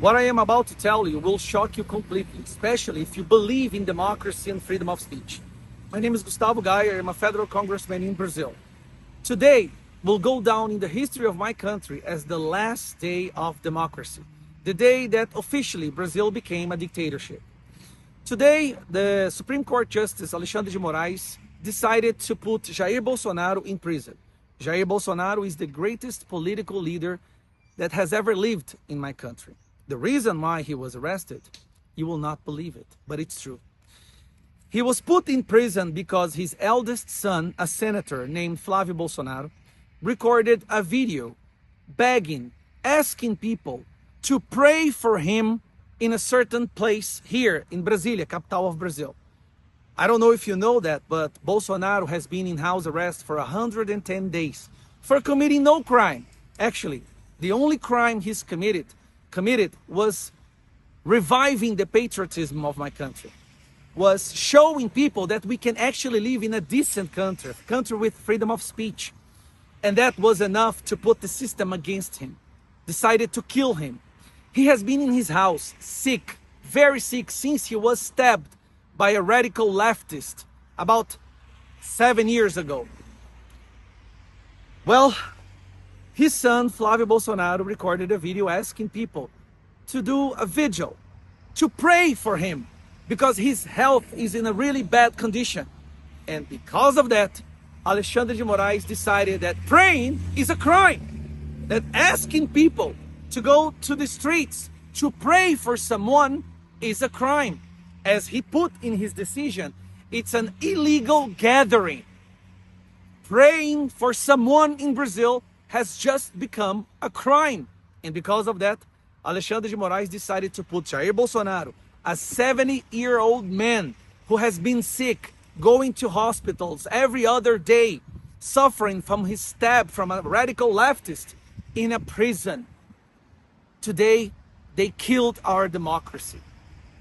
What I am about to tell you will shock you completely, especially if you believe in democracy and freedom of speech. My name is Gustavo. I am a federal congressman in Brazil. Today will go down in the history of my country as the last day of democracy, the day that officially Brazil became a dictatorship. Today, the Supreme Court Justice Alexandre de Moraes decided to put Jair Bolsonaro in prison. Jair Bolsonaro is the greatest political leader that has ever lived in my country. The reason why he was arrested, you will not believe it, but it's true. He was put in prison because his eldest son, a senator named Flávio Bolsonaro, recorded a video begging, asking people to pray for him in a certain place here in Brasília, capital of Brazil. I don't know if you know that, but Bolsonaro has been in house arrest for 110 days for committing no crime. Actually, the only crime he's committed was reviving the patriotism of my country, was showing people that we can actually live in a decent country, a country with freedom of speech. And that was enough to put the system against him, decided to kill him. He has been in his house, sick, very sick, since he was stabbed by a radical leftist about 7 years ago. Well, his son, Flávio Bolsonaro, recorded a video asking people to do a vigil, to pray for him, because his health is in a really bad condition. And because of that, Alexandre de Moraes decided that praying is a crime, that asking people to go to the streets to pray for someone is a crime. As he put in his decision, it's an illegal gathering. Praying for someone in Brazil has just become a crime. And because of that, Alexandre de Moraes decided to put Jair Bolsonaro, a 70-year-old man who has been sick, going to hospitals every other day, suffering from his stab from a radical leftist, in a prison. Today, they killed our democracy.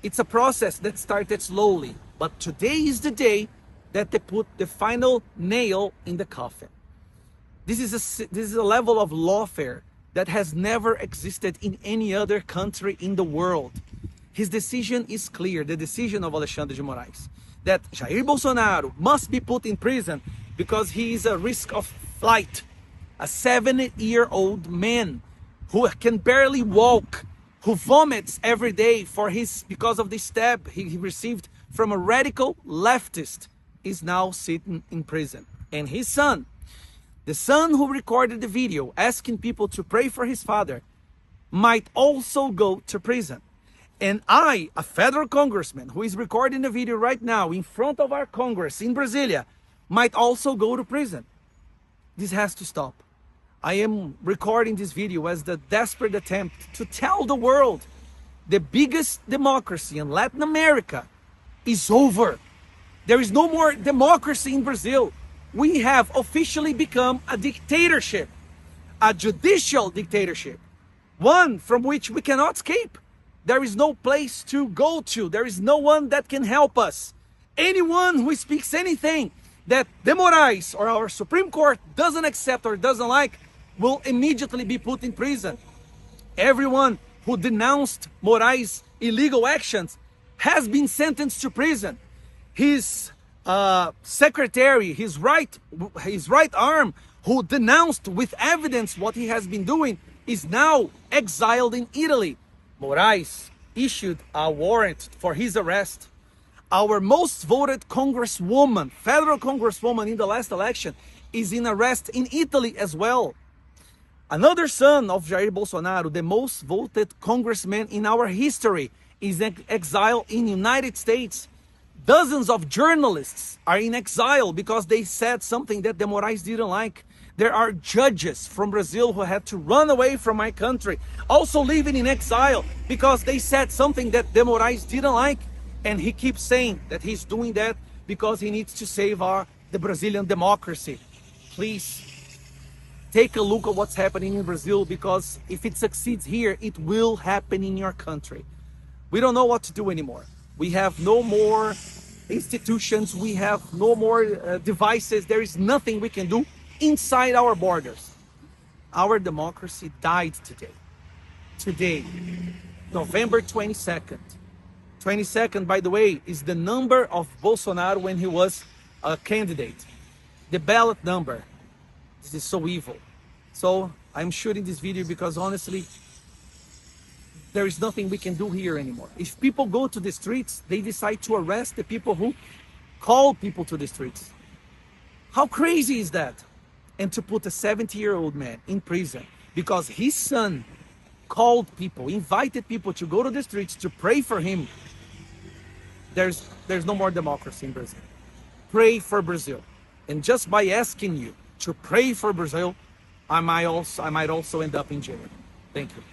It's a process that started slowly, but today is the day that they put the final nail in the coffin. This is a level of lawfare that has never existed in any other country in the world. His decision is clear, the decision of Alexandre de Moraes, that Jair Bolsonaro must be put in prison because he is a risk of flight. A 70-year-old man who can barely walk, who vomits every day because of the stab he received from a radical leftist, is now sitting in prison. And his son, the son who recorded the video asking people to pray for his father, might also go to prison. And I, a federal congressman who is recording the video right now in front of our Congress in Brasília, might also go to prison. This has to stop. I am recording this video as the desperate attempt to tell the world the biggest democracy in Latin America is over. There is no more democracy in Brazil. We have officially become a dictatorship, a judicial dictatorship, one from which we cannot escape. There is no place to go to. There is no one that can help us. Anyone who speaks anything that de Moraes or our Supreme Court doesn't accept or doesn't like will immediately be put in prison. Everyone who denounced Moraes' illegal actions has been sentenced to prison. His secretary, his right arm, who denounced with evidence what he has been doing, is now exiled in Italy. Moraes issued a warrant for his arrest. Our most voted congresswoman, federal congresswoman in the last election, is in arrest in Italy as well. Another son of Jair Bolsonaro, the most voted congressman in our history, is in exile in the United States. Dozens of journalists are in exile because they said something that de Moraes didn't like. There are judges from Brazil who had to run away from my country, also living in exile because they said something that de Moraes didn't like. And he keeps saying that he's doing that because he needs to save the Brazilian democracy. Please take a look at what's happening in Brazil, because if it succeeds here, it will happen in your country. We don't know what to do anymore. We have no more institutions. We have no more devices. There is nothing we can do inside our borders. Our democracy died today. Today. November 22nd. 22nd, by the way, is the number of Bolsonaro when he was a candidate. The ballot number. This is so evil. So I'm shooting this video because honestly, there is nothing we can do here anymore. If people go to the streets, they decide to arrest the people who call people to the streets. How crazy is that? And to put a 70-year-old man in prison because his son called people, invited people to go to the streets to pray for him. There's no more democracy in Brazil. Pray for Brazil. And just by asking you to pray for Brazil, I might also end up in jail. Thank you.